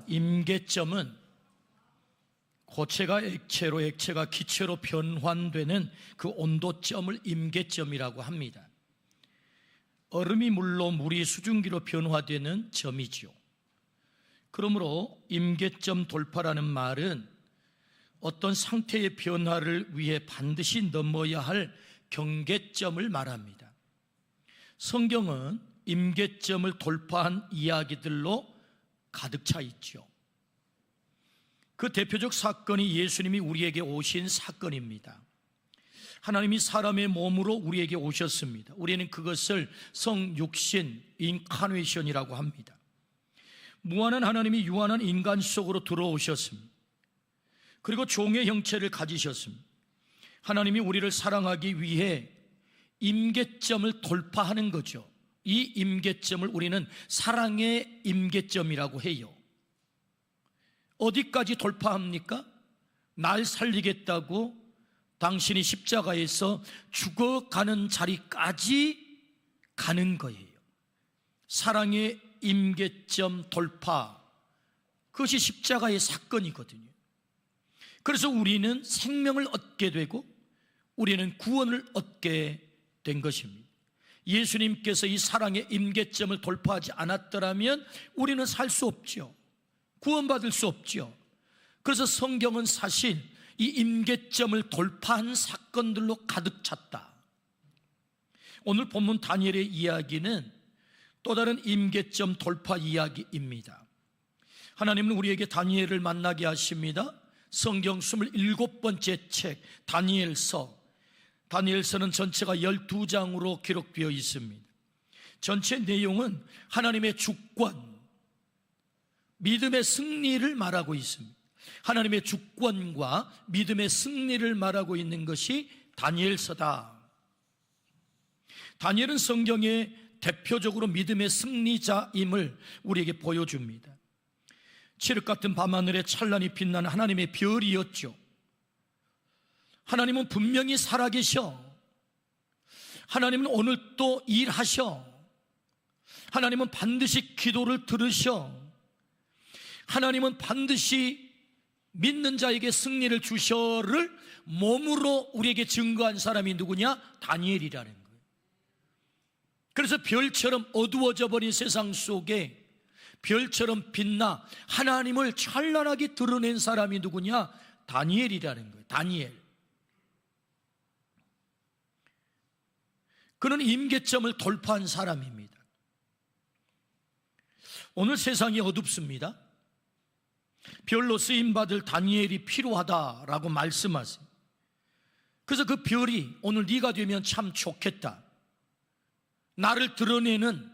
임계점은 고체가 액체로, 액체가 기체로 변환되는 그 온도점을 임계점이라고 합니다. 얼음이 물로, 물이 수증기로 변화되는 점이지요. 그러므로 임계점 돌파라는 말은 어떤 상태의 변화를 위해 반드시 넘어야 할 경계점을 말합니다. 성경은 임계점을 돌파한 이야기들로 가득 차 있죠. 그 대표적 사건이 예수님이 우리에게 오신 사건입니다. 하나님이 사람의 몸으로 우리에게 오셨습니다. 우리는 그것을 성육신, 인카네이션이라고 합니다. 무한한 하나님이 유한한 인간 속으로 들어오셨습니다. 그리고 종의 형체를 가지셨습니다. 하나님이 우리를 사랑하기 위해 임계점을 돌파하는 거죠. 이 임계점을 우리는 사랑의 임계점이라고 해요. 어디까지 돌파합니까? 날 살리겠다고 당신이 십자가에서 죽어가는 자리까지 가는 거예요. 사랑의 임계점 돌파, 그것이 십자가의 사건이거든요. 그래서 우리는 생명을 얻게 되고 우리는 구원을 얻게 된 것입니다. 예수님께서 이 사랑의 임계점을 돌파하지 않았더라면 우리는 살 수 없죠. 구원받을 수 없죠. 그래서 성경은 사실 이 임계점을 돌파한 사건들로 가득 찼다. 오늘 본문 다니엘의 이야기는 또 다른 임계점 돌파 이야기입니다. 하나님은 우리에게 다니엘을 만나게 하십니다. 성경 27번째 책 다니엘서는 전체가 12장으로 기록되어 있습니다. 전체 내용은 하나님의 주권, 믿음의 승리를 말하고 있습니다. 하나님의 주권과 믿음의 승리를 말하고 있는 것이 다니엘서다. 다니엘은 성경의 대표적으로 믿음의 승리자임을 우리에게 보여줍니다. 칠흑 같은 밤하늘에 찬란히 빛나는 하나님의 별이었죠. 하나님은 분명히 살아계셔. 하나님은 오늘 또 일하셔. 하나님은 반드시 기도를 들으셔. 하나님은 반드시 믿는 자에게 승리를 주셔를 몸으로 우리에게 증거한 사람이 누구냐? 다니엘이라는 거예요. 그래서 별처럼 어두워져 버린 세상 속에 별처럼 빛나 하나님을 찬란하게 드러낸 사람이 누구냐? 다니엘이라는 거예요. 다니엘. 그는 임계점을 돌파한 사람입니다. 오늘 세상이 어둡습니다. 별로 쓰임받을 다니엘이 필요하다라고 말씀하세요. 그래서 그 별이 오늘 네가 되면 참 좋겠다. 나를 드러내는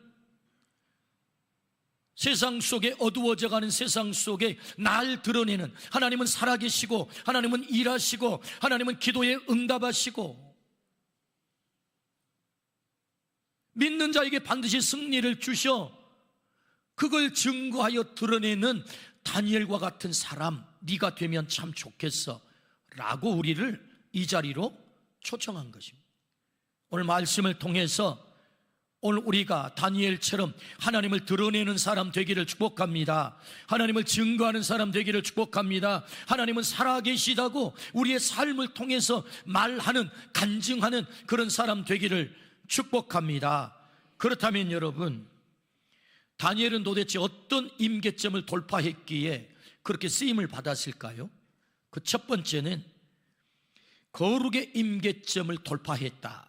세상 속에, 어두워져가는 세상 속에 날 드러내는, 하나님은 살아계시고 하나님은 일하시고 하나님은 기도에 응답하시고 믿는 자에게 반드시 승리를 주셔 그걸 증거하여 드러내는 다니엘과 같은 사람 네가 되면 참 좋겠어 라고 우리를 이 자리로 초청한 것입니다. 오늘 말씀을 통해서 오늘 우리가 다니엘처럼 하나님을 드러내는 사람 되기를 축복합니다. 하나님을 증거하는 사람 되기를 축복합니다. 하나님은 살아계시다고 우리의 삶을 통해서 말하는, 간증하는 그런 사람 되기를 축복합니다. 그렇다면 여러분, 다니엘은 도대체 어떤 임계점을 돌파했기에 그렇게 쓰임을 받았을까요? 그 첫 번째는 거룩의 임계점을 돌파했다.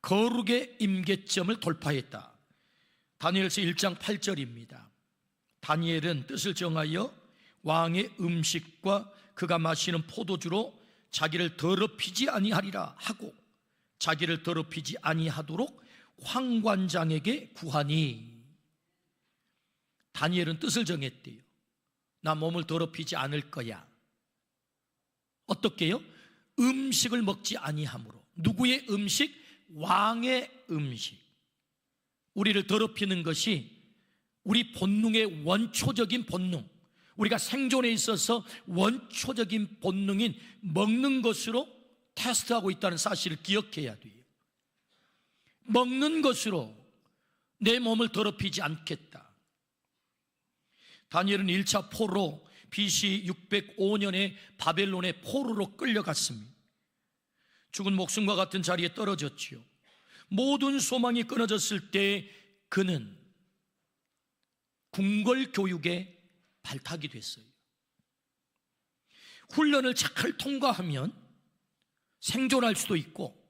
거룩의 임계점을 돌파했다. 다니엘서 1장 8절입니다. 다니엘은 뜻을 정하여 왕의 음식과 그가 마시는 포도주로 자기를 더럽히지 아니하리라 하고 자기를 더럽히지 아니하도록 황관장에게 구하니. 다니엘은 뜻을 정했대요. 나 몸을 더럽히지 않을 거야. 어떻게요? 음식을 먹지 아니함으로. 누구의 음식? 왕의 음식. 우리를 더럽히는 것이 우리 본능의 원초적인 본능, 우리가 생존에 있어서 원초적인 본능인 먹는 것으로 테스트하고 있다는 사실을 기억해야 돼요. 먹는 것으로 내 몸을 더럽히지 않겠다. 다니엘은 1차 포로 BC 605년에 바벨론의 포로로 끌려갔습니다. 죽은 목숨과 같은 자리에 떨어졌지요. 모든 소망이 끊어졌을 때 그는 궁궐 교육에 발탁이 됐어요. 훈련을 잘 통과하면 생존할 수도 있고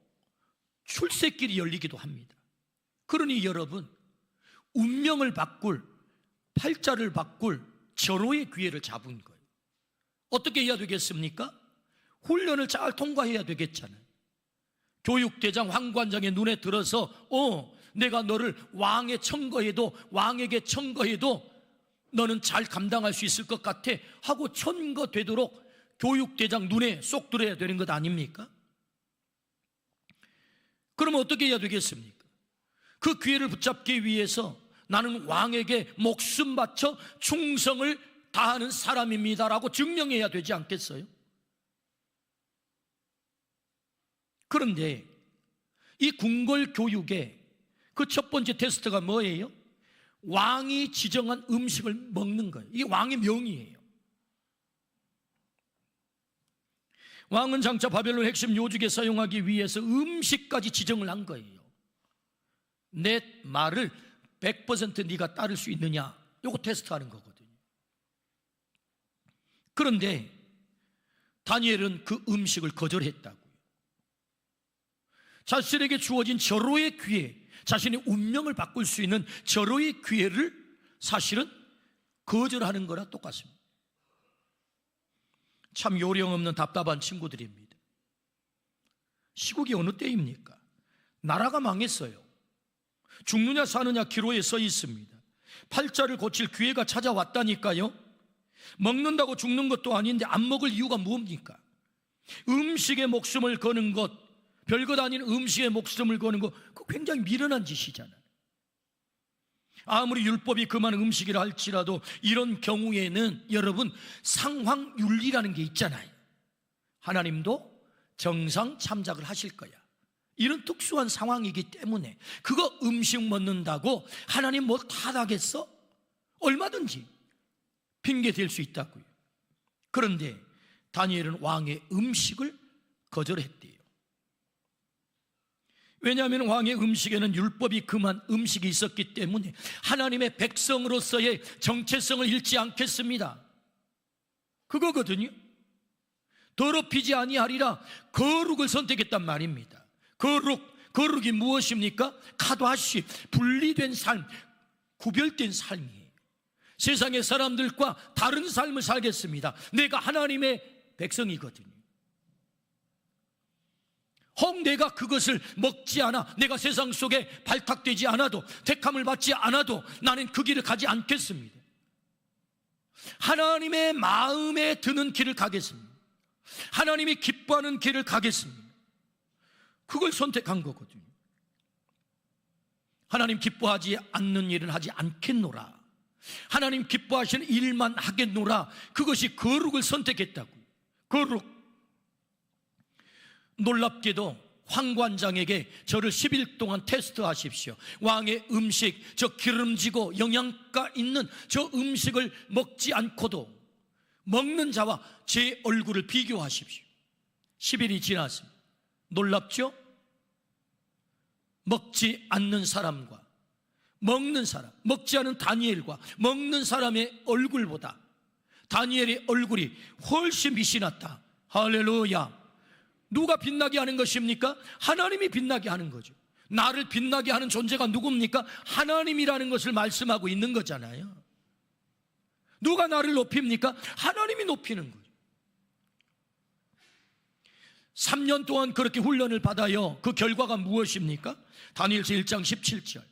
출세길이 열리기도 합니다. 그러니 여러분, 운명을 바꿀, 팔자를 바꿀 절호의 기회를 잡은 거예요. 어떻게 해야 되겠습니까? 훈련을 잘 통과해야 되겠잖아요. 교육대장 황관장의 눈에 들어서 내가 너를 왕에 청거해도, 왕에게 청거해도 너는 잘 감당할 수 있을 것 같아 하고 청거되도록 교육대장 눈에 쏙 들어야 되는 것 아닙니까? 그러면 어떻게 해야 되겠습니까? 그 기회를 붙잡기 위해서 나는 왕에게 목숨 바쳐 충성을 다하는 사람입니다라고 증명해야 되지 않겠어요? 그런데 이 궁궐 교육의 그 첫 번째 테스트가 뭐예요? 왕이 지정한 음식을 먹는 거예요. 이게 왕의 명이에요. 왕은 장차 바벨론 핵심 요직에 사용하기 위해서 음식까지 지정을 한 거예요. 내 말을 100% 네가 따를 수 있느냐, 이거 테스트하는 거거든요. 그런데 다니엘은 그 음식을 거절했다고요. 자신에게 주어진 절호의 기회, 자신의 운명을 바꿀 수 있는 절호의 기회를 사실은 거절하는 거랑 똑같습니다. 참 요령 없는 답답한 친구들입니다. 시국이 어느 때입니까? 나라가 망했어요. 죽느냐 사느냐 기로에 서 있습니다. 팔자를 고칠 기회가 찾아왔다니까요. 먹는다고 죽는 것도 아닌데 안 먹을 이유가 뭡니까? 음식에 목숨을 거는 것, 별것 아닌 음식에 목숨을 거는 것, 그거 굉장히 미련한 짓이잖아요. 아무리 율법이 그만 음식이라 할지라도 이런 경우에는 여러분, 상황윤리라는 게 있잖아요. 하나님도 정상 참작을 하실 거야. 이런 특수한 상황이기 때문에 그거 음식 먹는다고 하나님 뭐 탓하겠어? 얼마든지 핑계 댈 수 있다고요. 그런데 다니엘은 왕의 음식을 거절했대요. 왜냐하면 왕의 음식에는 율법이 금한 음식이 있었기 때문에 하나님의 백성으로서의 정체성을 잃지 않겠습니다. 그거거든요. 더럽히지 아니하리라 거룩을 선택했단 말입니다. 거룩이 무엇입니까? 카도하시, 분리된 삶, 구별된 삶이에요. 세상의 사람들과 다른 삶을 살겠습니다. 내가 하나님의 백성이거든요. 혹 내가 그것을 먹지 않아, 내가 세상 속에 발탁되지 않아도, 택함을 받지 않아도 나는 그 길을 가지 않겠습니다. 하나님의 마음에 드는 길을 가겠습니다. 하나님이 기뻐하는 길을 가겠습니다. 그걸 선택한 거거든요. 하나님 기뻐하지 않는 일은 하지 않겠노라. 하나님 기뻐하시는 일만 하겠노라. 그것이 거룩을 선택했다고요. 거룩. 놀랍게도 황관장에게 저를 10일 동안 테스트하십시오. 왕의 음식, 저 기름지고 영양가 있는 저 음식을 먹지 않고도 먹는 자와 제 얼굴을 비교하십시오. 10일이 지났습니다. 놀랍죠? 먹지 않는 사람과 먹는 사람, 먹지 않은 다니엘과 먹는 사람의 얼굴보다 다니엘의 얼굴이 훨씬 빛이 났다. 할렐루야. 누가 빛나게 하는 것입니까? 하나님이 빛나게 하는 거죠. 나를 빛나게 하는 존재가 누굽니까? 하나님이라는 것을 말씀하고 있는 거잖아요. 누가 나를 높입니까? 하나님이 높이는 거죠. 3년 동안 그렇게 훈련을 받아요. 그 결과가 무엇입니까? 다니엘서 1장 17절.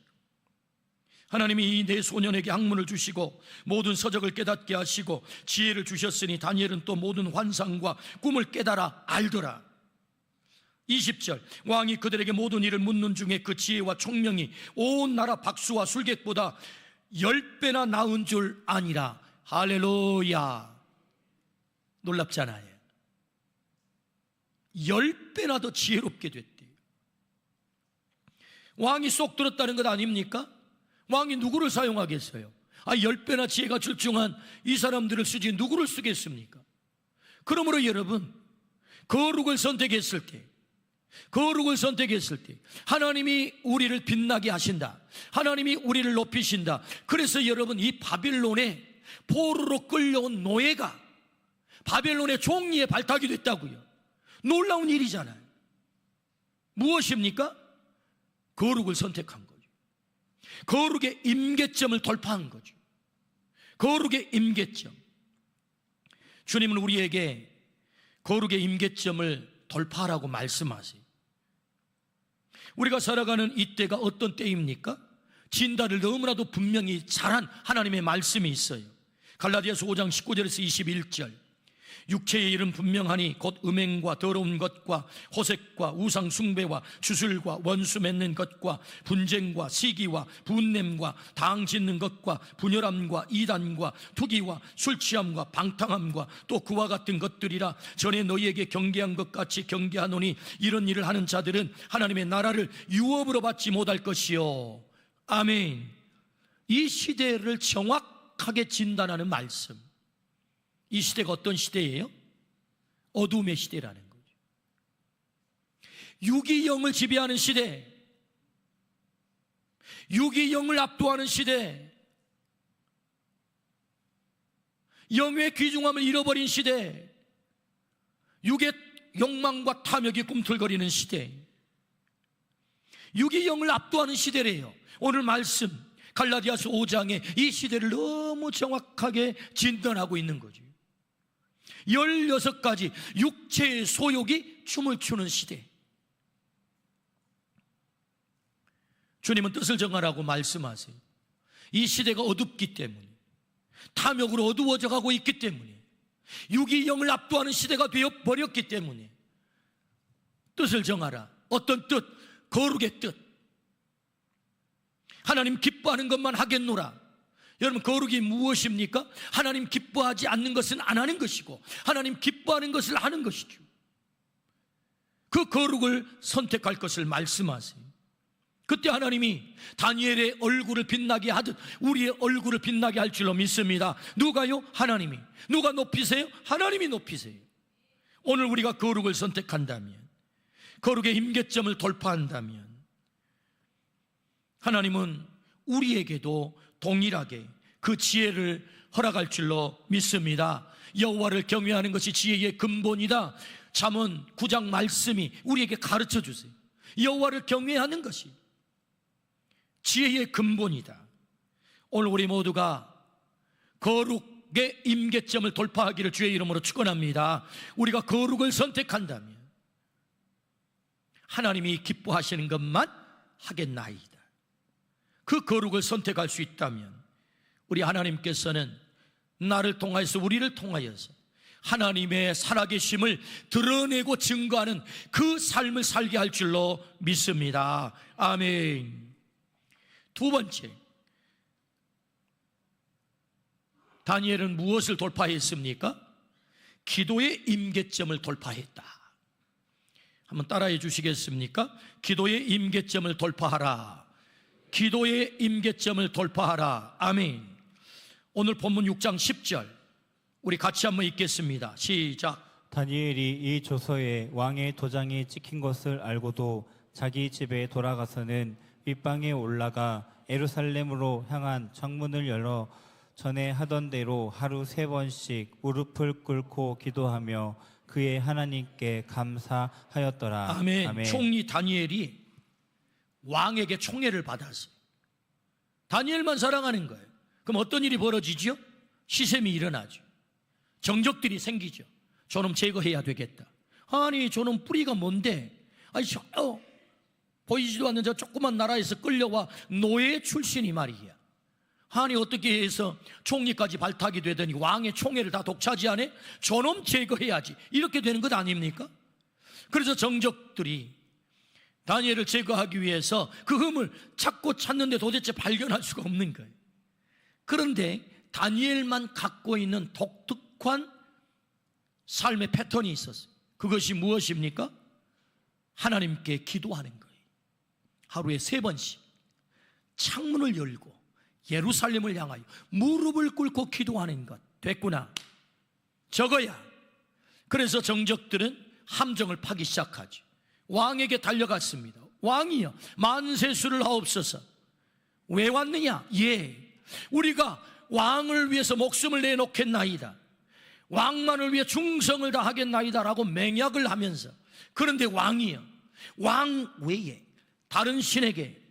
하나님이 이 네 소년에게 학문을 주시고 모든 서적을 깨닫게 하시고 지혜를 주셨으니 다니엘은 또 모든 환상과 꿈을 깨달아 알더라. 20절. 왕이 그들에게 모든 일을 묻는 중에 그 지혜와 총명이 온 나라 박수와 술객보다 10배나 나은 줄 아니라. 할렐루야. 놀랍잖아요. 10배나 더 지혜롭게 됐대요. 왕이 쏙 들었다는 것 아닙니까? 왕이 누구를 사용하겠어요? 10배나 지혜가 출중한 이 사람들을 쓰지 누구를 쓰겠습니까? 그러므로 여러분, 거룩을 선택했을 때 하나님이 우리를 빛나게 하신다. 하나님이 우리를 높이신다. 그래서 여러분, 이 바빌론에 포로로 끌려온 노예가 바벨론의 종리에 발탁이 됐다고요. 놀라운 일이잖아요. 무엇입니까? 거룩을 선택한 거죠. 거룩의 임계점을 돌파한 거죠. 거룩의 임계점. 주님은 우리에게 거룩의 임계점을 돌파하라고 말씀하세요. 우리가 살아가는 이때가 어떤 때입니까? 진단을 너무나도 분명히 잘한 하나님의 말씀이 있어요. 갈라디아서 5장 19절에서 21절. 육체의 일은 분명하니 곧 음행과 더러운 것과 호색과 우상 숭배와 주술과 원수 맺는 것과 분쟁과 시기와 분냄과 당 짓는 것과 분열함과 이단과 투기와 술 취함과 방탕함과 또 그와 같은 것들이라. 전에 너희에게 경계한 것 같이 경계하노니 이런 일을 하는 자들은 하나님의 나라를 유업으로 받지 못할 것이요. 아멘. 이 시대를 정확하게 진단하는 말씀. 이 시대가 어떤 시대예요? 어둠의 시대라는 거죠. 유기영을 지배하는 시대, 유기영을 압도하는 시대, 영의 귀중함을 잃어버린 시대, 육의 욕망과 탐욕이 꿈틀거리는 시대, 유기영을 압도하는 시대래요. 오늘 말씀 갈라디아서 5장에 이 시대를 너무 정확하게 진단하고 있는 거죠. 16가지 육체의 소욕이 춤을 추는 시대. 주님은 뜻을 정하라고 말씀하세요. 이 시대가 어둡기 때문에, 탐욕으로 어두워져 가고 있기 때문에, 유기영을 압도하는 시대가 되어버렸기 때문에 뜻을 정하라. 어떤 뜻? 거룩의 뜻. 하나님 기뻐하는 것만 하겠노라. 여러분, 거룩이 무엇입니까? 하나님 기뻐하지 않는 것은 안 하는 것이고 하나님 기뻐하는 것을 하는 것이죠. 그 거룩을 선택할 것을 말씀하세요. 그때 하나님이 다니엘의 얼굴을 빛나게 하듯 우리의 얼굴을 빛나게 할 줄로 믿습니다. 누가요? 하나님이. 누가 높이세요? 하나님이 높이세요. 오늘 우리가 거룩을 선택한다면, 거룩의 임계점을 돌파한다면 하나님은 우리에게도 동일하게 그 지혜를 허락할 줄로 믿습니다. 여호와를 경외하는 것이 지혜의 근본이다. 잠언 9장 말씀이 우리에게 가르쳐 주세요. 여호와를 경외하는 것이 지혜의 근본이다. 오늘 우리 모두가 거룩의 임계점을 돌파하기를 주의 이름으로 축원합니다. 우리가 거룩을 선택한다면 하나님이 기뻐하시는 것만 하겠나이다. 그 거룩을 선택할 수 있다면 우리 하나님께서는 나를 통하여서, 우리를 통하여서 하나님의 살아계심을 드러내고 증거하는 그 삶을 살게 할 줄로 믿습니다. 아멘. 두 번째, 다니엘은 무엇을 돌파했습니까? 기도의 임계점을 돌파했다. 한번 따라해 주시겠습니까? 기도의 임계점을 돌파하라. 기도의 임계점을 돌파하라. 아멘. 오늘 본문 6장 10절 우리 같이 한번 읽겠습니다. 시작. 다니엘이 이 조서에 왕의 도장이 찍힌 것을 알고도 자기 집에 돌아가서는 윗방에 올라가 예루살렘으로 향한 창문을 열어 전에 하던 대로 하루 3번씩 무릎을 꿇고 기도하며 그의 하나님께 감사하였더라. 아멘. 아멘. 총리 다니엘이 왕에게 총애를 받았어요. 다니엘만 사랑하는 거예요. 그럼 어떤 일이 벌어지죠? 시샘이 일어나죠. 정적들이 생기죠. 저놈 제거해야 되겠다. 아니, 저놈 뿌리가 뭔데? 아니, 보이지도 않는 저 조그만 나라에서 끌려와 노예 출신이 말이야. 아니, 어떻게 해서 총리까지 발탁이 되더니 왕의 총애를 다 독차지하네? 저놈 제거해야지. 이렇게 되는 것 아닙니까? 그래서 정적들이 다니엘을 제거하기 위해서 그 흠을 찾는데 도대체 발견할 수가 없는 거예요. 그런데 다니엘만 갖고 있는 독특한 삶의 패턴이 있었어요. 그것이 무엇입니까? 하나님께 기도하는 거예요. 하루에 3번씩 창문을 열고 예루살렘을 향하여 무릎을 꿇고 기도하는 것 됐구나, 저거야. 그래서 정적들은 함정을 파기 시작하지. 왕에게 달려갔습니다. 왕이여, 만세수를 하옵소서. 왜 왔느냐? 예, 우리가 왕을 위해서 목숨을 내놓겠나이다, 왕만을 위해 충성을 다하겠나이다 라고 맹약을 하면서, 그런데 왕이여, 왕 외에 다른 신에게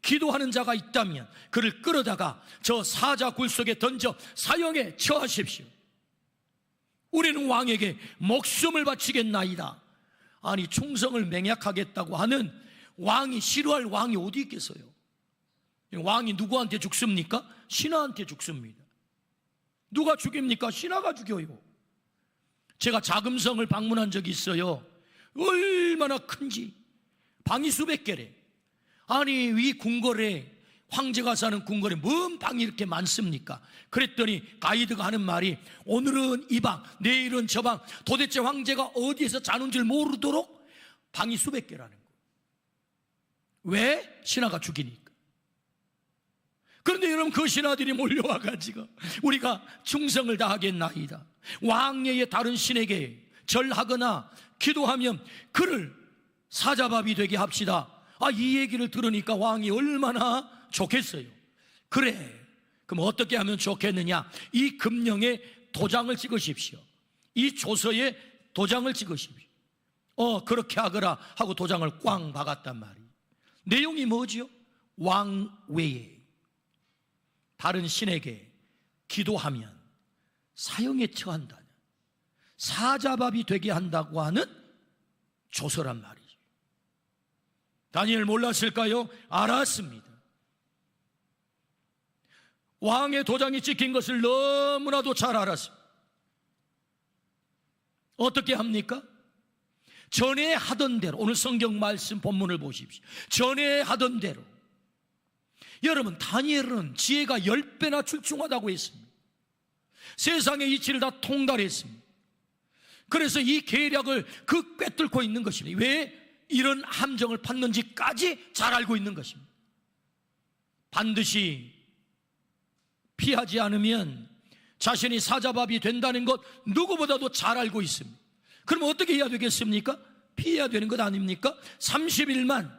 기도하는 자가 있다면 그를 끌어다가 저 사자 굴 속에 던져 사형에 처하십시오. 우리는 왕에게 목숨을 바치겠나이다. 아니, 충성을 맹약하겠다고 하는 왕이 싫어할 왕이 어디 있겠어요? 왕이 누구한테 죽습니까? 신하한테 죽습니다. 누가 죽입니까? 신하가 죽여요. 제가 자금성을 방문한 적이 있어요. 얼마나 큰지, 방이 수백 개래. 아니, 이 궁궐에, 황제가 사는 궁궐에 뭔 방이 이렇게 많습니까? 그랬더니 가이드가 하는 말이, 오늘은 이 방, 내일은 저 방, 도대체 황제가 어디에서 자는 줄 모르도록 방이 수백 개라는 거예요. 왜? 신하가 죽이니까. 그런데 여러분, 그 신하들이 몰려와가지고 우리가 충성을 다하겠나이다, 왕예의 다른 신에게 절하거나 기도하면 그를 사자밥이 되게 합시다. 이 얘기를 들으니까 왕이 얼마나 좋겠어요. 그래, 그럼 어떻게 하면 좋겠느냐? 이 금령에 도장을 찍으십시오. 이 조서에 도장을 찍으십시오. 그렇게 하거라 하고 도장을 꽝 박았단 말이에요. 내용이 뭐지요? 왕 외에 다른 신에게 기도하면 사형에 처한다는, 사자밥이 되게 한다고 하는 조서란 말이죠. 다니엘 몰랐을까요? 알았습니다. 왕의 도장이 찍힌 것을 너무나도 잘 알았습니다. 어떻게 합니까? 전에 하던 대로, 오늘 성경 말씀 본문을 보십시오. 전에 하던 대로. 여러분, 다니엘은 지혜가 10배나 출중하다고 했습니다. 세상의 이치를 다 통달했습니다. 그래서 이 계략을 꿰뚫고 있는 것입니다. 왜 이런 함정을 팠는지까지 잘 알고 있는 것입니다. 반드시 피하지 않으면 자신이 사자밥이 된다는 것 누구보다도 잘 알고 있습니다. 그럼 어떻게 해야 되겠습니까? 피해야 되는 것 아닙니까? 30일만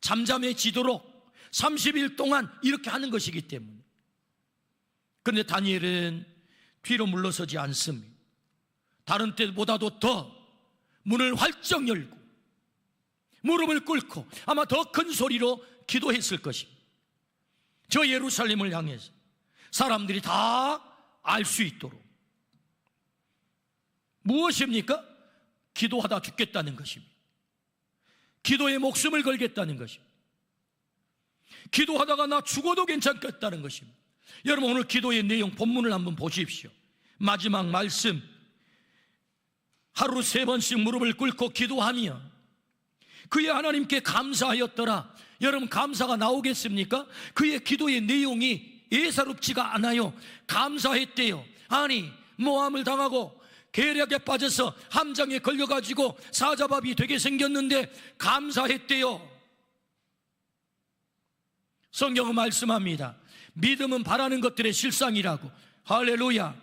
잠잠해지도록 30일 동안 이렇게 하는 것이기 때문에. 그런데 다니엘은 뒤로 물러서지 않습니다. 다른 때보다도 더 문을 활짝 열고 무릎을 꿇고 아마 더 큰 소리로 기도했을 것입니다. 저 예루살렘을 향해서 사람들이 다 알 수 있도록. 무엇입니까? 기도하다 죽겠다는 것입니다. 기도에 목숨을 걸겠다는 것입니다. 기도하다가 나 죽어도 괜찮겠다는 것입니다. 여러분, 오늘 기도의 내용 본문을 한번 보십시오. 마지막 말씀, 하루 3번씩 무릎을 꿇고 기도하며 그의 하나님께 감사하였더라. 여러분, 감사가 나오겠습니까? 그의 기도의 내용이 예사롭지가 않아요. 감사했대요. 아니, 모함을 당하고 계략에 빠져서 함정에 걸려가지고 사자밥이 되게 생겼는데 감사했대요. 성경은 말씀합니다. 믿음은 바라는 것들의 실상이라고. 할렐루야.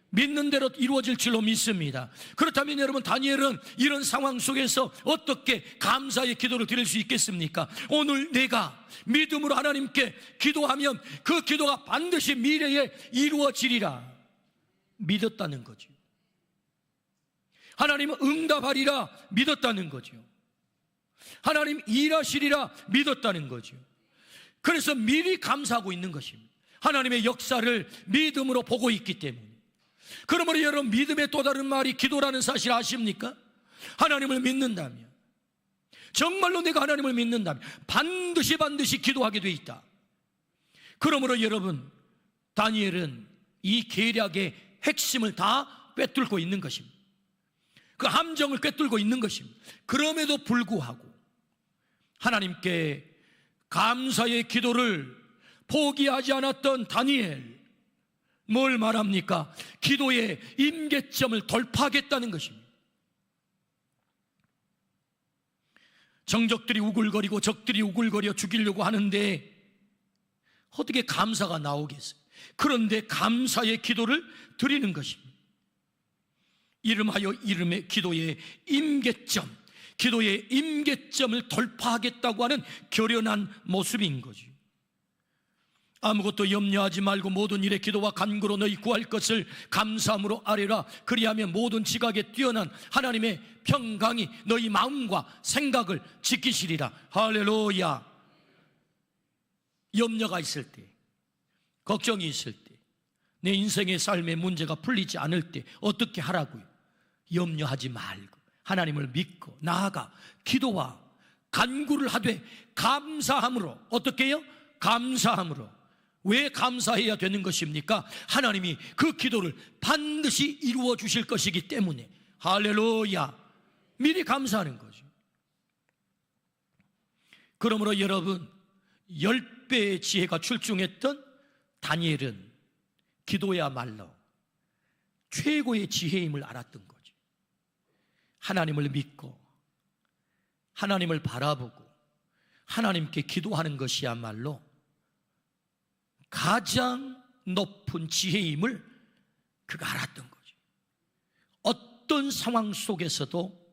믿는 대로 이루어질 줄로 믿습니다. 그렇다면 여러분, 다니엘은 이런 상황 속에서 어떻게 감사의 기도를 드릴 수 있겠습니까? 오늘 내가 믿음으로 하나님께 기도하면 그 기도가 반드시 미래에 이루어지리라 믿었다는 거죠. 하나님은 응답하리라 믿었다는 거죠. 하나님 일하시리라 믿었다는 거죠. 그래서 미리 감사하고 있는 것입니다. 하나님의 역사를 믿음으로 보고 있기 때문에. 그러므로 여러분, 믿음의 또 다른 말이 기도라는 사실 아십니까? 하나님을 믿는다면, 정말로 내가 하나님을 믿는다면 반드시 기도하게 돼 있다. 그러므로 여러분, 다니엘은 이 계략의 핵심을 다 꿰뚫고 있는 것입니다. 그 함정을 꿰뚫고 있는 것입니다. 그럼에도 불구하고 하나님께 감사의 기도를 포기하지 않았던 다니엘, 뭘 말합니까? 기도의 임계점을 돌파하겠다는 것입니다. 정적들이 우글거리고 적들이 우글거려 죽이려고 하는데 어떻게 감사가 나오겠어요? 그런데 감사의 기도를 드리는 것입니다. 이름하여 이름의 기도의 임계점, 기도의 임계점을 돌파하겠다고 하는 결연한 모습인 거죠. 아무것도 염려하지 말고 모든 일에 기도와 간구로 너희 구할 것을 감사함으로 아뢰라. 그리하면 모든 지각에 뛰어난 하나님의 평강이 너희 마음과 생각을 지키시리라. 할렐루야. 염려가 있을 때, 걱정이 있을 때, 내 인생의 삶의 문제가 풀리지 않을 때 어떻게 하라고요? 염려하지 말고 하나님을 믿고 나아가 기도와 간구를 하되 감사함으로. 어떻게 해요? 감사함으로. 왜 감사해야 되는 것입니까? 하나님이 그 기도를 반드시 이루어 주실 것이기 때문에. 할렐루야. 미리 감사하는 거죠. 그러므로 여러분, 10배의 지혜가 출중했던 다니엘은 기도야말로 최고의 지혜임을 알았던 거죠. 하나님을 믿고 하나님을 바라보고 하나님께 기도하는 것이야말로 가장 높은 지혜임을 그가 알았던 거죠. 어떤 상황 속에서도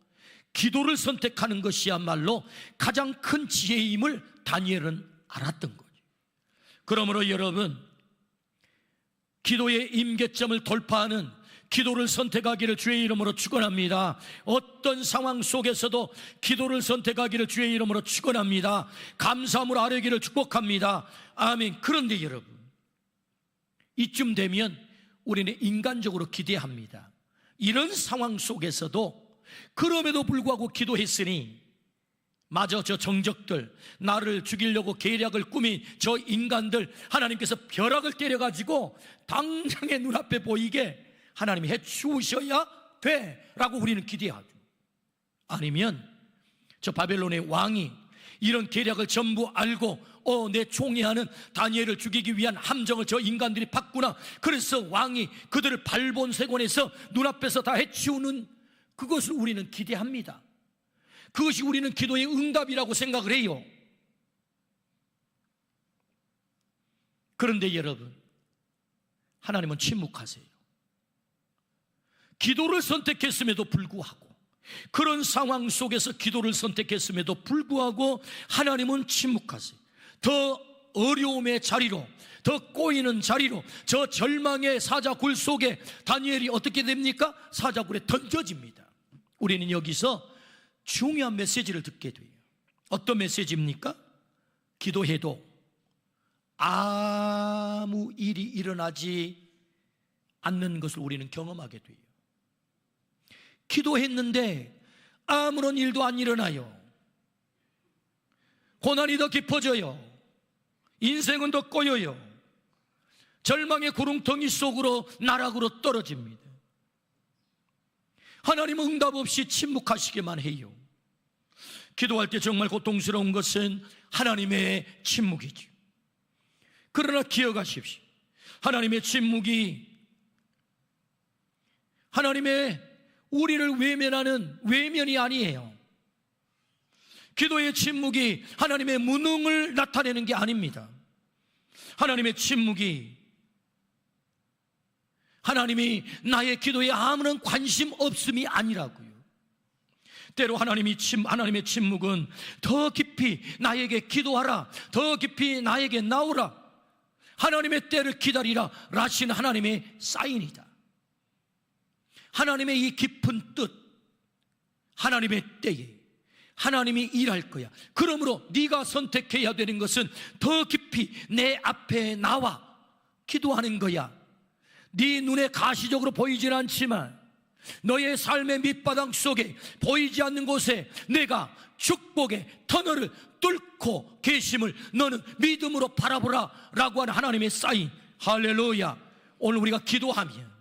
기도를 선택하는 것이야말로 가장 큰 지혜임을 다니엘은 알았던 거죠. 그러므로 여러분, 기도의 임계점을 돌파하는 기도를 선택하기를 주의 이름으로 축원합니다. 어떤 상황 속에서도 기도를 선택하기를 주의 이름으로 축원합니다. 감사함으로 아뢰기를 축복합니다. 아멘. 그런데 여러분, 이쯤 되면 우리는 인간적으로 기대합니다. 이런 상황 속에서도 그럼에도 불구하고 기도했으니 마저 저 정적들, 나를 죽이려고 계략을 꾸민 저 인간들 하나님께서 벼락을 때려가지고 당장의 눈앞에 보이게 하나님이 해치우셔야 돼 라고 우리는 기대하죠. 아니면 저 바벨론의 왕이 이런 계략을 전부 알고 내 총애하는 다니엘을 죽이기 위한 함정을 저 인간들이 팠구나. 그래서 왕이 그들을 발본색원해서 눈앞에서 다 해치우는 그것을 우리는 기대합니다. 그것이 우리는 기도의 응답이라고 생각을 해요. 그런데 여러분, 하나님은 침묵하세요. 기도를 선택했음에도 불구하고, 그런 상황 속에서 기도를 선택했음에도 불구하고 하나님은 침묵하세요. 더 어려움의 자리로, 더 꼬이는 자리로, 저 절망의 사자굴 속에 다니엘이 어떻게 됩니까? 사자굴에 던져집니다. 우리는 여기서 중요한 메시지를 듣게 돼요. 어떤 메시지입니까? 기도해도 아무 일이 일어나지 않는 것을 우리는 경험하게 돼요. 기도했는데 아무런 일도 안 일어나요. 고난이 더 깊어져요. 인생은 더 꼬여요. 절망의 구렁텅이 속으로 나락으로 떨어집니다. 하나님은 응답 없이 침묵하시기만 해요. 기도할 때 정말 고통스러운 것은 하나님의 침묵이죠. 그러나 기억하십시오. 하나님의 침묵이 하나님의 우리를 외면하는 외면이 아니에요. 기도의 침묵이 하나님의 무능을 나타내는 게 아닙니다. 하나님의 침묵이 하나님이 나의 기도에 아무런 관심 없음이 아니라고요. 때로 하나님의 침묵은 더 깊이 나에게 기도하라, 더 깊이 나에게 나오라, 하나님의 때를 기다리라 라신 하나님의 사인이다. 하나님의 이 깊은 뜻, 하나님의 때에 하나님이 일할 거야. 그러므로 네가 선택해야 되는 것은 더 깊이 내 앞에 나와 기도하는 거야. 네 눈에 가시적으로 보이진 않지만 너의 삶의 밑바닥 속에 보이지 않는 곳에 내가 축복의 터널을 뚫고 계심을 너는 믿음으로 바라보라 라고 하는 하나님의 사인. 할렐루야. 오늘 우리가 기도하면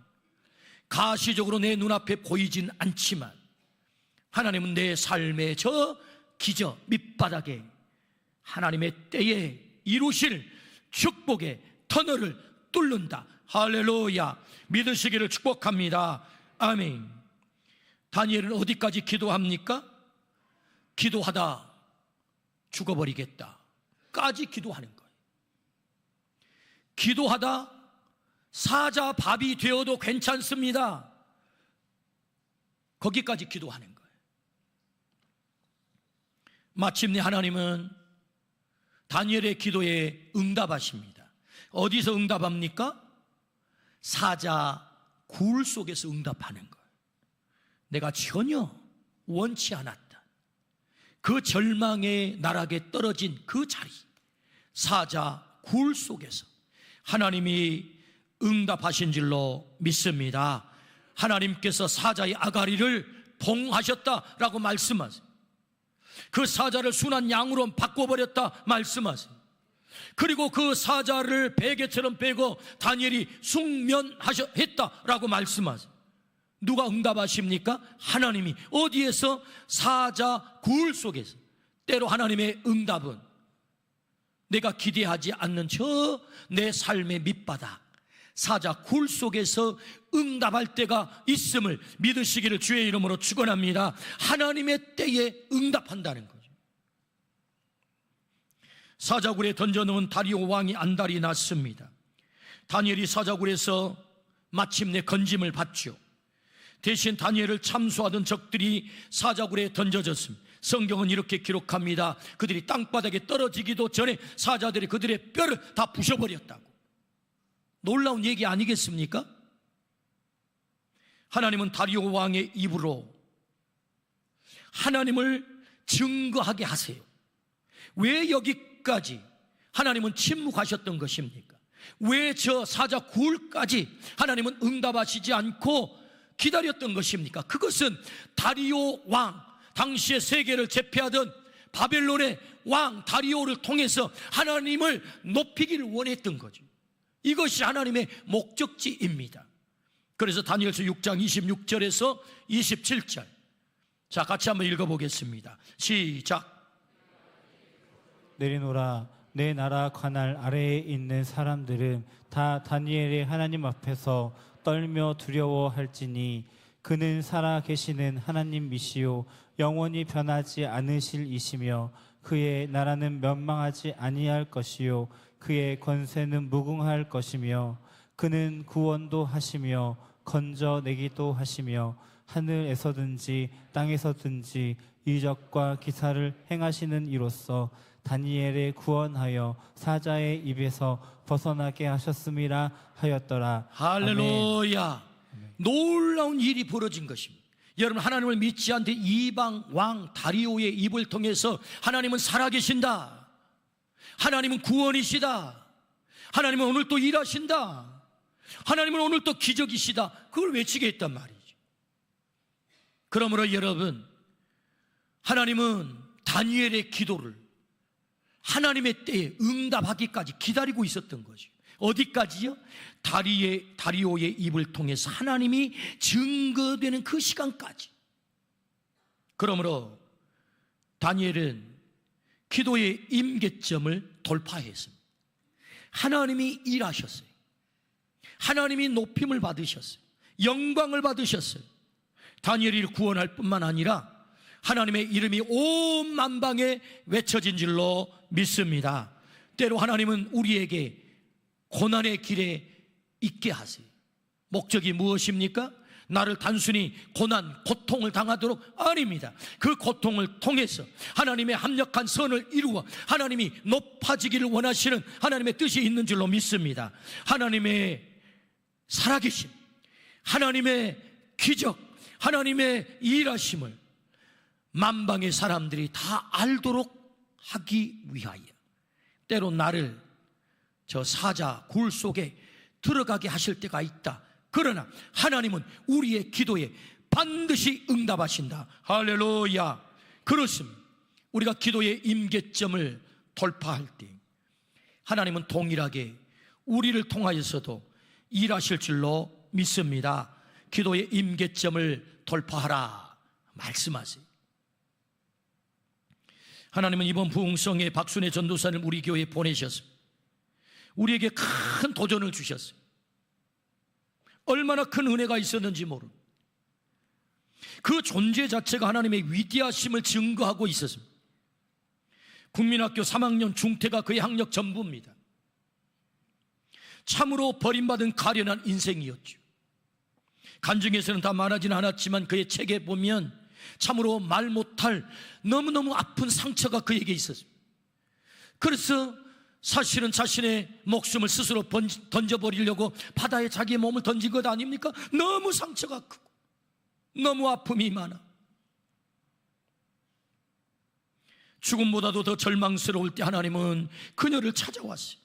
가시적으로 내 눈앞에 보이진 않지만 하나님은 내 삶의 저 기저 밑바닥에 하나님의 때에 이루실 축복의 터널을 뚫는다. 할렐루야. 믿으시기를 축복합니다. 아멘. 다니엘은 어디까지 기도합니까? 기도하다 죽어버리겠다 까지 기도하는 거예요. 기도하다 사자 밥이 되어도 괜찮습니다. 거기까지 기도하는 거예요. 마침내 하나님은 다니엘의 기도에 응답하십니다. 어디서 응답합니까? 사자 굴 속에서 응답하는 거예요. 내가 전혀 원치 않았다. 그 절망의 나락에 떨어진 그 자리, 사자 굴 속에서 하나님이 응답하신 줄로 믿습니다. 하나님께서 사자의 아가리를 봉하셨다라고 말씀하세요. 그 사자를 순한 양으로 바꿔버렸다 말씀하세요. 그리고 그 사자를 베개처럼 베고 다니엘이 숙면했다라고 말씀하세요. 누가 응답하십니까? 하나님이. 어디에서? 사자 굴 속에서. 때로 하나님의 응답은 내가 기대하지 않는 저 내 삶의 밑바닥, 사자 굴 속에서 응답할 때가 있음을 믿으시기를 주의 이름으로 축원합니다. 하나님의 때에 응답한다는 거죠. 사자굴에 던져놓은 다리오 왕이 안달이 났습니다. 다니엘이 사자굴에서 마침내 건짐을 받죠. 대신 다니엘을 참수하던 적들이 사자굴에 던져졌습니다. 성경은 이렇게 기록합니다. 그들이 땅바닥에 떨어지기도 전에 사자들이 그들의 뼈를 다 부셔버렸다고. 놀라운 얘기 아니겠습니까? 하나님은 다리오 왕의 입으로 하나님을 증거하게 하세요. 왜 여기까지 하나님은 침묵하셨던 것입니까? 왜 저 사자 굴까지 하나님은 응답하시지 않고 기다렸던 것입니까? 그것은 다리오 왕, 당시의 세계를 제패하던 바벨론의 왕 다리오를 통해서 하나님을 높이기를 원했던 거죠. 이것이 하나님의 목적지입니다. 그래서 다니엘서 6장 26절에서 27절, 자 같이 한번 읽어보겠습니다. 시작. 내리노라. 내 나라 관할 아래에 있는 사람들은 다 다니엘의 하나님 앞에서 떨며 두려워할지니 그는 살아 계시는 하나님이시요 영원히 변하지 않으실 이시며 그의 나라는 멸망하지 아니할 것이요 그의 권세는 무궁할 것이며 그는 구원도 하시며 건져내기도 하시며 하늘에서든지 땅에서든지 이적과 기사를 행하시는 이로써 다니엘을 구원하여 사자의 입에서 벗어나게 하셨음이라 하였더라. 할렐루야. 아멘. 놀라운 일이 벌어진 것입니다. 여러분, 하나님을 믿지 않는 이방 왕 다리오의 입을 통해서 하나님은 살아계신다, 하나님은 구원이시다, 하나님은 오늘 또 일하신다, 하나님은 오늘 또 기적이시다, 그걸 외치게 했단 말이죠. 그러므로 여러분, 하나님은 다니엘의 기도를 하나님의 때에 응답하기까지 기다리고 있었던 거죠. 어디까지요? 다리오의 입을 통해서 하나님이 증거되는 그 시간까지. 그러므로 다니엘은 기도의 임계점을 돌파했습니다. 하나님이 일하셨어요. 하나님이 높임을 받으셨어요. 영광을 받으셨어요. 다니엘을 구원할 뿐만 아니라 하나님의 이름이 온 만방에 외쳐진 줄로 믿습니다. 때로 하나님은 우리에게 고난의 길에 있게 하세요. 목적이 무엇입니까? 나를 단순히 고난, 고통을 당하도록? 아닙니다. 그 고통을 통해서 하나님의 합력한 선을 이루어 하나님이 높아지기를 원하시는 하나님의 뜻이 있는 줄로 믿습니다. 하나님의 살아계심, 하나님의 기적, 하나님의 일하심을 만방의 사람들이 다 알도록 하기 위하여 때로 나를 저 사자 굴 속에 들어가게 하실 때가 있다. 그러나 하나님은 우리의 기도에 반드시 응답하신다. 할렐루야. 그렇습니다. 우리가 기도의 임계점을 돌파할 때 하나님은 동일하게 우리를 통하여서도 일하실 줄로 믿습니다. 기도의 임계점을 돌파하라 말씀하세요. 하나님은 이번 부흥성에 박순애 전도사를 우리 교회에 보내셨습니다. 우리에게 큰 도전을 주셨어요. 얼마나 큰 은혜가 있었는지 모릅니다. 그 존재 자체가 하나님의 위대하심을 증거하고 있었습니다. 국민학교 3학년 중퇴가 그의 학력 전부입니다. 참으로 버림받은 가련한 인생이었죠. 간증에서는 다 말하지는 않았지만 그의 책에 보면 참으로 말 못할 너무너무 아픈 상처가 그에게 있었습니다. 그래서 사실은 자신의 목숨을 스스로 던져버리려고 바다에 자기의 몸을 던진 것 아닙니까? 너무 상처가 크고 너무 아픔이 많아. 죽음보다도 더 절망스러울 때 하나님은 그녀를 찾아왔어요.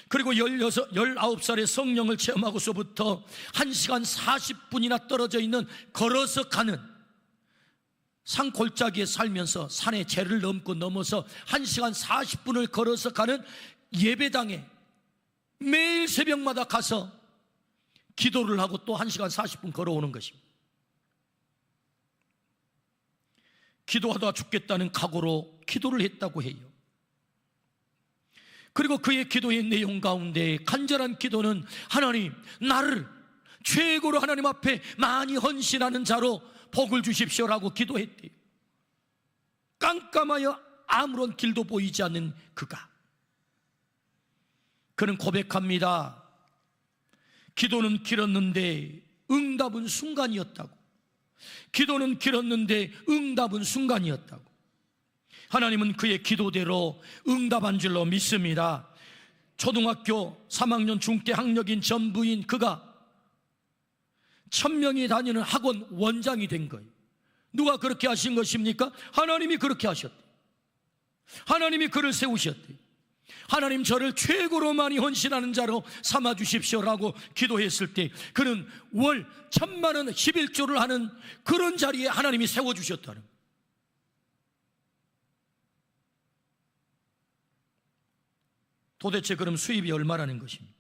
그리고 19살의 성령을 체험하고서부터 1시간 40분이나 떨어져 있는 걸어서 가는 산골짜기에 살면서 산의 죄를 넘어서 1시간 40분을 걸어서 가는 예배당에 매일 새벽마다 가서 기도를 하고 또 1시간 40분 걸어오는 것입니다. 기도하다 죽겠다는 각오로 기도를 했다고 해요. 그리고 그의 기도의 내용 가운데 간절한 기도는 하나님, 나를 최고로 하나님 앞에 많이 헌신하는 자로 복을 주십시오라고 기도했대요. 깜깜하여 아무런 길도 보이지 않는 그는 고백합니다. 기도는 길었는데 응답은 순간이었다고. 기도는 길었는데 응답은 순간이었다고. 하나님은 그의 기도대로 응답한 줄로 믿습니다. 초등학교 3학년 중대 학력인 전부인 그가 1000명이 다니는 학원 원장이 된 거예요. 누가 그렇게 하신 것입니까? 하나님이 그렇게 하셨대요. 하나님이 그를 세우셨대요. 하나님, 저를 최고로 많이 헌신하는 자로 삼아 주십시오라고 기도했을 때 그는 월 1000만 원 11조를 하는 그런 자리에 하나님이 세워주셨다는 거예요. 도대체 그럼 수입이 얼마라는 것입니다.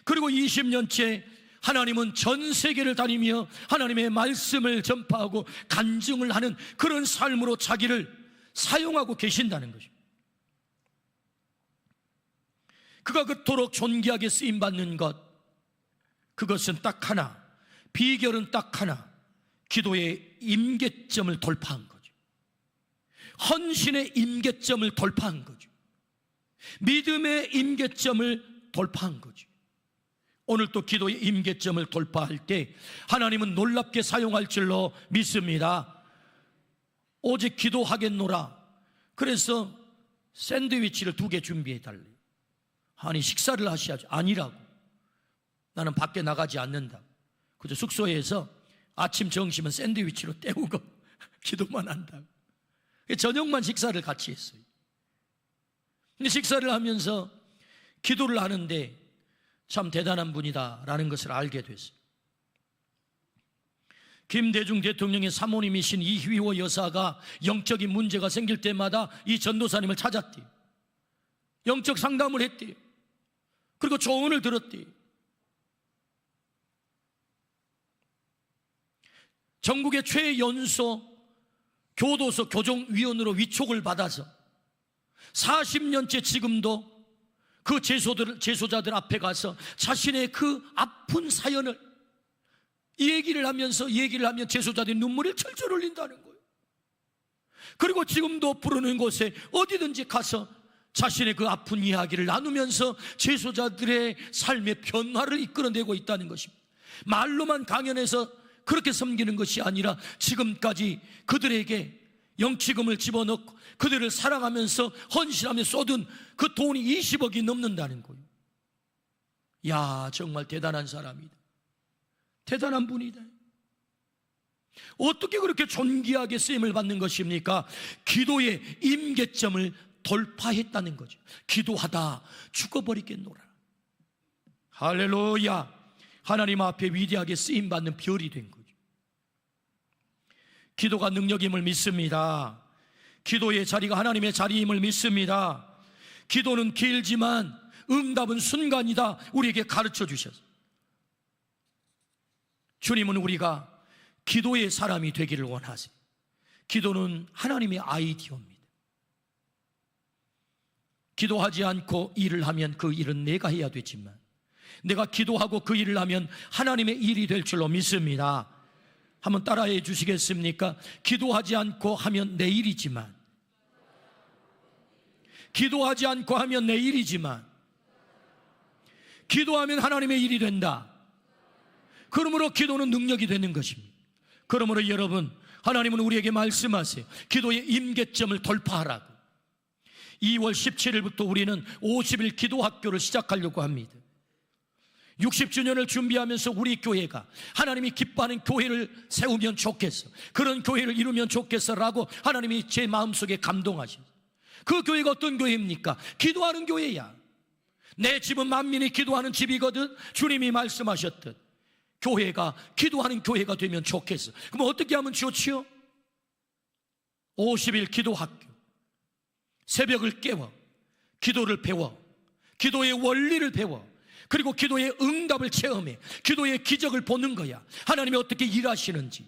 그리고 20년째 하나님은 전 세계를 다니며 하나님의 말씀을 전파하고 간증을 하는 그런 삶으로 자기를 사용하고 계신다는 것입니다. 그가 그토록 존귀하게 쓰임받는 것, 그것은 딱 하나, 비결은 딱 하나, 기도의 임계점을 돌파한 거죠. 헌신의 임계점을 돌파한 거죠. 믿음의 임계점을 돌파한 거죠. 오늘 또 기도의 임계점을 돌파할 때 하나님은 놀랍게 사용할 줄로 믿습니다. 오직 기도하겠노라. 그래서 샌드위치를 2개 준비해 달래요. 아니, 식사를 하셔야죠. 아니라고. 나는 밖에 나가지 않는다. 그저 숙소에서 아침 점심은 샌드위치로 때우고 기도만 한다고. 저녁만 식사를 같이 했어요. 근데 식사를 하면서 기도를 하는데 참 대단한 분이다라는 것을 알게 됐어요. 김대중 대통령의 사모님이신 이휘호 여사가 영적인 문제가 생길 때마다 이 전도사님을 찾았대요. 영적 상담을 했대요. 그리고 조언을 들었대요. 전국의 최연소 교도소 교정위원으로 위촉을 받아서 40년째 지금도 그 재소자들 앞에 가서 자신의 그 아픈 사연을 얘기를 하면 재소자들이 눈물을 철철 흘린다는 거예요. 그리고 지금도 부르는 곳에 어디든지 가서 자신의 그 아픈 이야기를 나누면서 재소자들의 삶의 변화를 이끌어내고 있다는 것입니다. 말로만 강연해서 그렇게 섬기는 것이 아니라 지금까지 그들에게 영치금을 집어넣고 그들을 사랑하면서 헌신하며 쏟은 그 돈이 20억이 넘는다는 거예요. 야, 정말 대단한 사람이다. 대단한 분이다. 어떻게 그렇게 존귀하게 쓰임을 받는 것입니까? 기도의 임계점을 돌파했다는 거죠. 기도하다 죽어버리겠노라. 할렐루야. 하나님 앞에 위대하게 쓰임받는 별이 된 거죠. 기도가 능력임을 믿습니다. 기도의 자리가 하나님의 자리임을 믿습니다. 기도는 길지만 응답은 순간이다 우리에게 가르쳐 주셨어요. 주님은 우리가 기도의 사람이 되기를 원하세요. 기도는 하나님의 아이디어입니다. 기도하지 않고 일을 하면 그 일은 내가 해야 되지만 내가 기도하고 그 일을 하면 하나님의 일이 될 줄로 믿습니다. 한번 따라해 주시겠습니까? 기도하지 않고 하면 내 일이지만, 기도하지 않고 하면 내 일이지만, 기도하면 하나님의 일이 된다. 그러므로 기도는 능력이 되는 것입니다. 그러므로 여러분, 하나님은 우리에게 말씀하세요. 기도의 임계점을 돌파하라고. 2월 17일부터 우리는 50일 기도학교를 시작하려고 합니다. 60주년을 준비하면서 우리 교회가 하나님이 기뻐하는 교회를 세우면 좋겠어, 그런 교회를 이루면 좋겠어라고 하나님이 제 마음속에 감동하십니다. 그 교회가 어떤 교회입니까? 기도하는 교회야. 내 집은 만민이 기도하는 집이거든. 주님이 말씀하셨듯 교회가 기도하는 교회가 되면 좋겠어. 그럼 어떻게 하면 좋지요? 50일 기도학교, 새벽을 깨워 기도를 배워, 기도의 원리를 배워, 그리고 기도의 응답을 체험해, 기도의 기적을 보는 거야. 하나님이 어떻게 일하시는지.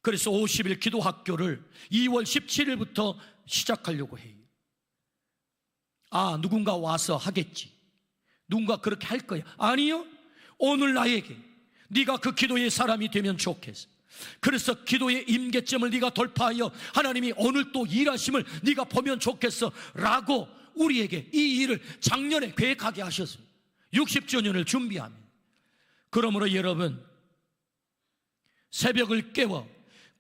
그래서 50일 기도학교를 2월 17일부터 시작하려고 해요. 아, 누군가 와서 하겠지, 누군가 그렇게 할 거야. 아니요, 오늘 나에게 네가 그 기도의 사람이 되면 좋겠어. 그래서 기도의 임계점을 네가 돌파하여 하나님이 오늘 또 일하심을 네가 보면 좋겠어 라고 우리에게 이 일을 작년에 계획하게 하셨어요. 60주년을 준비하면. 그러므로 여러분, 새벽을 깨워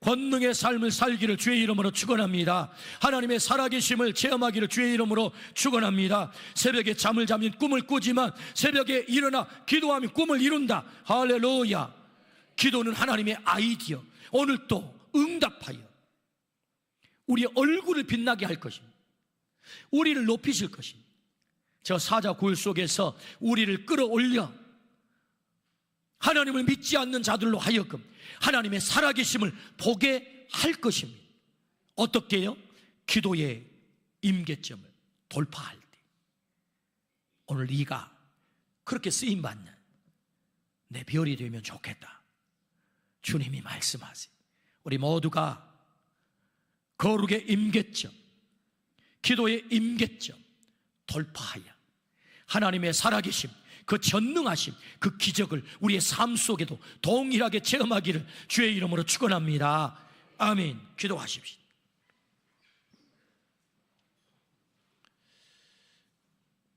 권능의 삶을 살기를 주의 이름으로 축원합니다. 하나님의 살아계심을 체험하기를 주의 이름으로 축원합니다. 새벽에 잠을 자면 꿈을 꾸지만 새벽에 일어나 기도하면 꿈을 이룬다. 할렐루야. 기도는 하나님의 아이디어, 오늘 또 응답하여 우리의 얼굴을 빛나게 할 것입니다. 우리를 높이실 것입니다. 저 사자 굴 속에서 우리를 끌어올려 하나님을 믿지 않는 자들로 하여금 하나님의 살아계심을 보게 할 것입니다. 어떻게 해요? 기도의 임계점을 돌파할 때. 오늘 네가 그렇게 쓰임받는 내 별이 되면 좋겠다. 주님이 말씀하세요. 우리 모두가 거룩의 임계점, 기도의 임계점 돌파하여 하나님의 살아계심, 그 전능하심, 그 기적을 우리의 삶 속에도 동일하게 체험하기를 주의 이름으로 축원합니다. 아멘. 기도하십시오.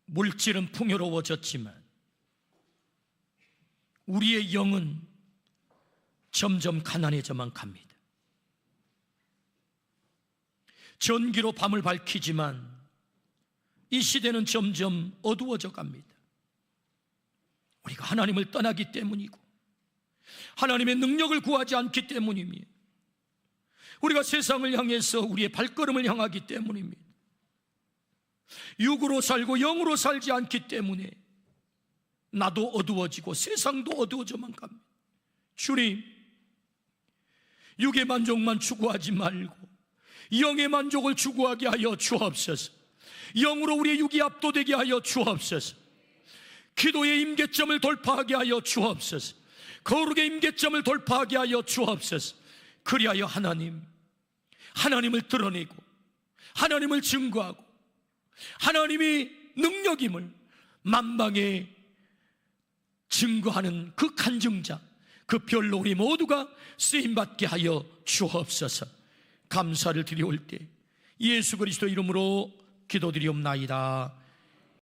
물질은 풍요로워졌지만 우리의 영은 점점 가난해져만 갑니다. 전기로 밤을 밝히지만 이 시대는 점점 어두워져 갑니다. 우리가 하나님을 떠나기 때문이고 하나님의 능력을 구하지 않기 때문입니다. 우리가 세상을 향해서 우리의 발걸음을 향하기 때문입니다. 육으로 살고 영으로 살지 않기 때문에 나도 어두워지고 세상도 어두워져만 갑니다. 주님, 육의 만족만 추구하지 말고 영의 만족을 추구하게 하여 주옵소서. 영으로 우리의 육이 압도되게 하여 주옵소서. 기도의 임계점을 돌파하게 하여 주옵소서. 거룩의 임계점을 돌파하게 하여 주옵소서. 그리하여 하나님을 드러내고 하나님을 증거하고 하나님이 능력임을 만방에 증거하는 그 간증자, 그 별로 우리 모두가 쓰임받게 하여 주옵소서. 감사를 드리올 때 예수 그리스도 이름으로 기도드리옵나이다.